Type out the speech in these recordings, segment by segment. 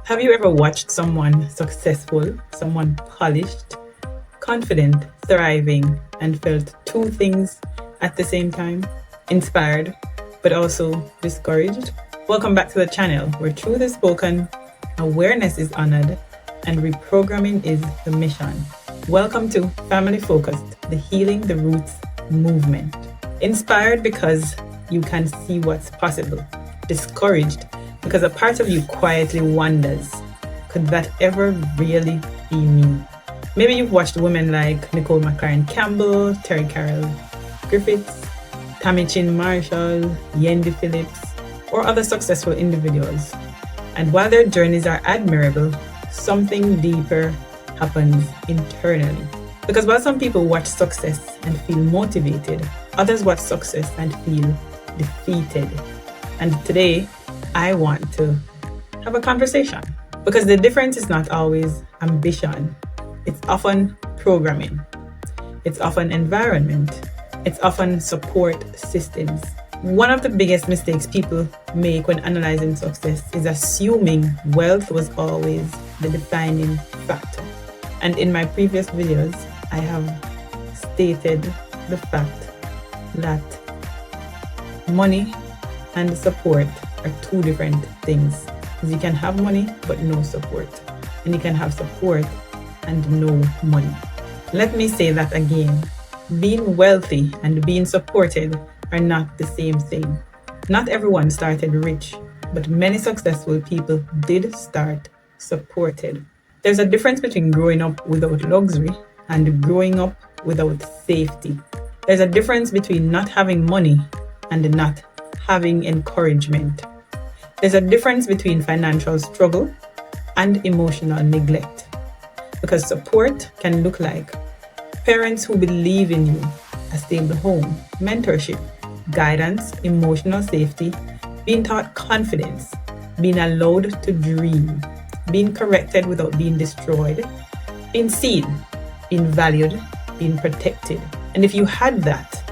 Have you ever watched someone successful, someone polished, confident, thriving, and felt two things at the same time? Inspired, but also discouraged? Welcome back to the channel where truth is spoken, awareness is honored, and reprogramming is the mission. Welcome to Family Focused, the Healing the Roots movement. Inspired because you can see what's possible. Discouraged because a part of you quietly wonders, could that ever really be me? Maybe you've watched women like Nicole McLaren Campbell, Terry Carroll Griffiths, Tammy Chin Marshall, Yendi Phillips, or other successful individuals. And while their journeys are admirable, something deeper happens internally. Because while some people watch success and feel motivated, others watch success and feel defeated. And today, I want to have a conversation. Because the difference is not always ambition. It's often programming. It's often environment. It's often support systems. One of the biggest mistakes people make when analyzing success is assuming wealth was always the defining factor. And in my previous videos, I have stated the fact that money and support are two different things. You can have money but no support, and you can have support and no money. Let me say that again. Being wealthy and being supported are not the same thing. Not everyone started rich, but many successful people did start supported. There's a difference between growing up without luxury and growing up without safety. There's a difference between not having money and not having encouragement. There's a difference between financial struggle and emotional neglect. Because support can look like parents who believe in you, a stable home, mentorship, guidance, emotional safety, being taught confidence, being allowed to dream, being corrected without being destroyed, being seen, being valued, being protected. And if you had that,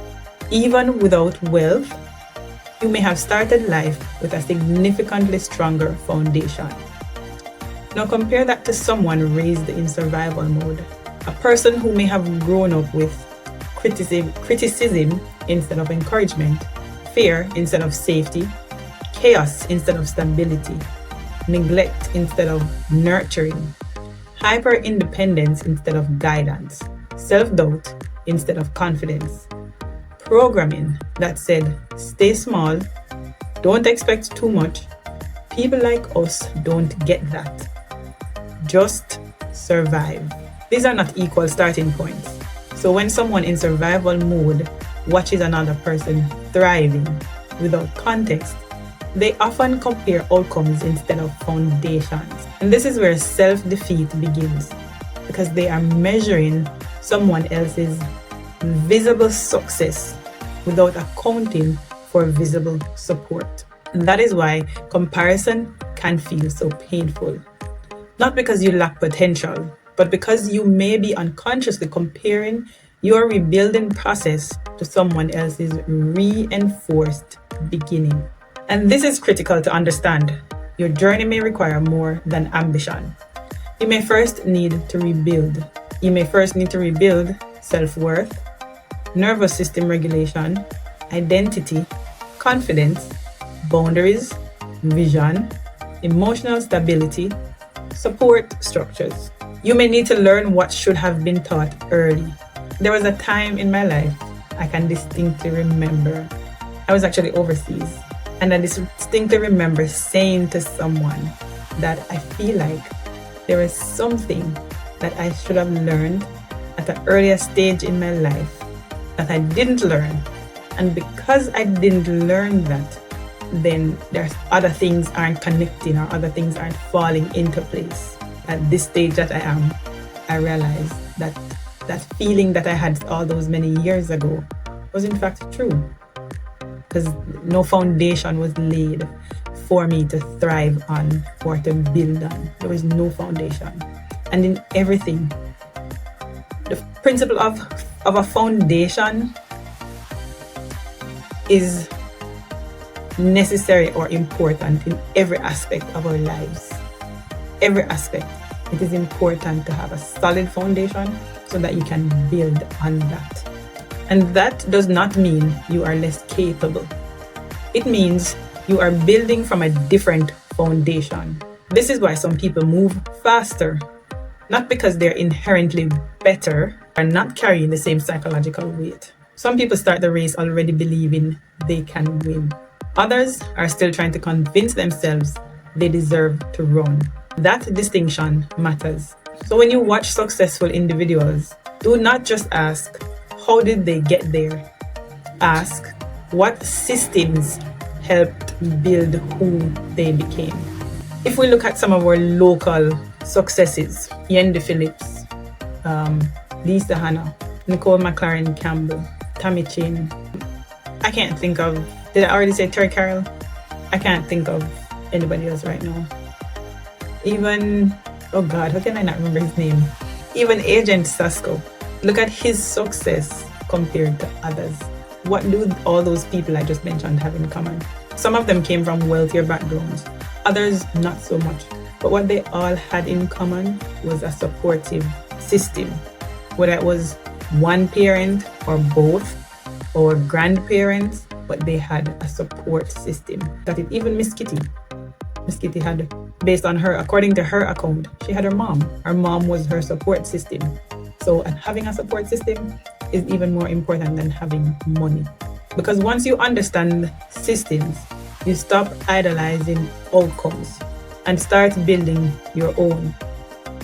even without wealth, you may have started life with a significantly stronger foundation. Now compare that to someone raised in survival mode, a person who may have grown up with criticism instead of encouragement, fear instead of safety, chaos instead of stability, neglect instead of nurturing, hyper-independence instead of guidance, self-doubt instead of confidence, programming that said, stay small, don't expect too much, people like us don't get that, just survive. These are not equal starting points. So when someone in survival mode watches another person thriving without context, they often compare outcomes instead of foundations. And this is where self-defeat begins, because they are measuring someone else's visible success without accounting for visible support. And that is why comparison can feel so painful. Not because you lack potential, but because you may be unconsciously comparing your rebuilding process to someone else's reinforced beginning. And this is critical to understand. Your journey may require more than ambition. You may first need to rebuild. You may first need to rebuild self-worth, nervous system regulation, identity, confidence, boundaries, vision, emotional stability, support structures. You may need to learn what should have been taught early. There was a time in my life I can distinctly remember. I was actually overseas, and I distinctly remember saying to someone that I feel like there is something that I should have learned at an earlier stage in my life that I didn't learn. And because I didn't learn that, then there's other things aren't connecting or other things aren't falling into place. At this stage that I am, I realized that that feeling that I had all those many years ago was in fact true. Because no foundation was laid for me to thrive on or to build on. There was no foundation. And in everything, the principle of a foundation is necessary or important in every aspect of our lives. every aspect, it is important to have a solid foundation so that you can build on that. And that does not mean you are less capable. It means you are building from a different foundation. This is why some people move faster, not because they're inherently better or not carrying the same psychological weight. Some people start the race already believing they can win. Others are still trying to convince themselves they deserve to run. That distinction matters. So when you watch successful individuals, do not just ask, how did they get there? Ask, what systems helped build who they became? If we look at some of our local successes, Yendi Phillips, Lisa Hanna, Nicole McLaren Campbell, Tammy Chin, I can't think of, did I already say Terry Carroll? I can't think of anybody else right now. Even, oh God, how can I not remember his name? Even Agent Sasko. Look at his success compared to others. What do all those people I just mentioned have in common? Some of them came from wealthier backgrounds, others not so much. But what they all had in common was a supportive system. Whether it was one parent or both or grandparents, but they had a support system. That it, even Miss Kitty had, based on her, according to her account, she had her mom. Her mom was her support system. So, and having a support system is even more important than having money. Because once you understand systems, you stop idolizing outcomes and start building your own.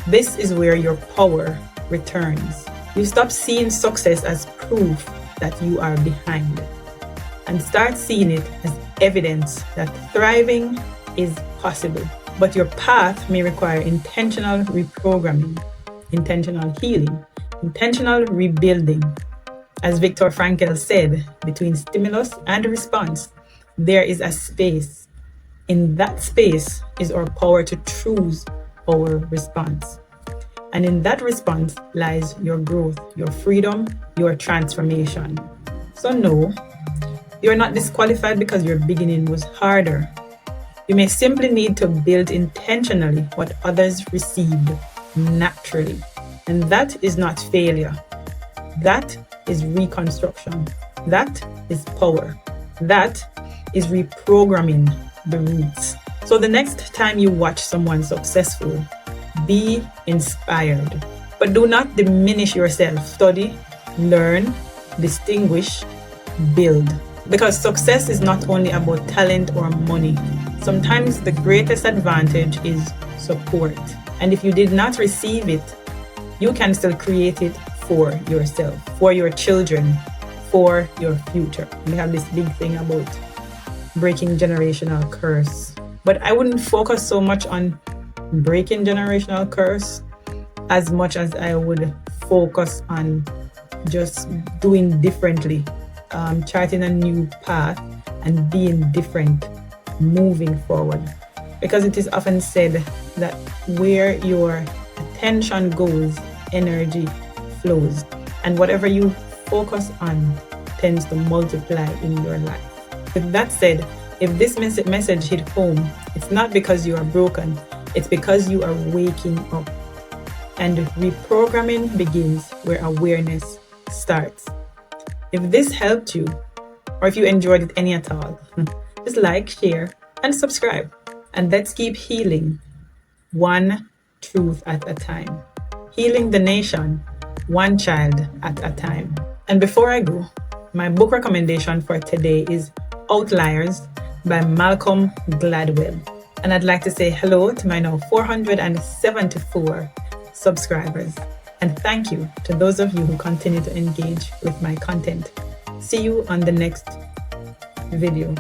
This is where your power returns. You stop seeing success as proof that you are behind and start seeing it as evidence that thriving is possible. But your path may require intentional reprogramming, intentional healing, intentional rebuilding. As Viktor Frankl said, between stimulus and response, there is a space. In that space is our power to choose our response. And in that response lies your growth, your freedom, your transformation. So no, you're not disqualified because your beginning was harder. You may simply need to build intentionally what others received naturally. And that is not failure. That is reconstruction. That is power. That is reprogramming the roots. So the next time you watch someone successful, be inspired. But do not diminish yourself. Study, learn, distinguish, build. Because success is not only about talent or money. Sometimes the greatest advantage is support. And if you did not receive it, you can still create it for yourself, for your children, for your future. We have this big thing about breaking generational curse. But I wouldn't focus so much on breaking generational curse as much as I would focus on just doing differently, charting a new path and being different, moving forward. Because it is often said that where your attention goes, energy flows. And whatever you focus on tends to multiply in your life. With that said, if this message hit home, it's not because you are broken, it's because you are waking up. And reprogramming begins where awareness starts. If this helped you, or if you enjoyed it any at all, just like, share, and subscribe. And let's keep healing one truth at a time. Healing the nation, one child at a time. And before I go, my book recommendation for today is Outliers by Malcolm Gladwell. And I'd like to say hello to my now 474 subscribers. And thank you to those of you who continue to engage with my content. See you on the next video.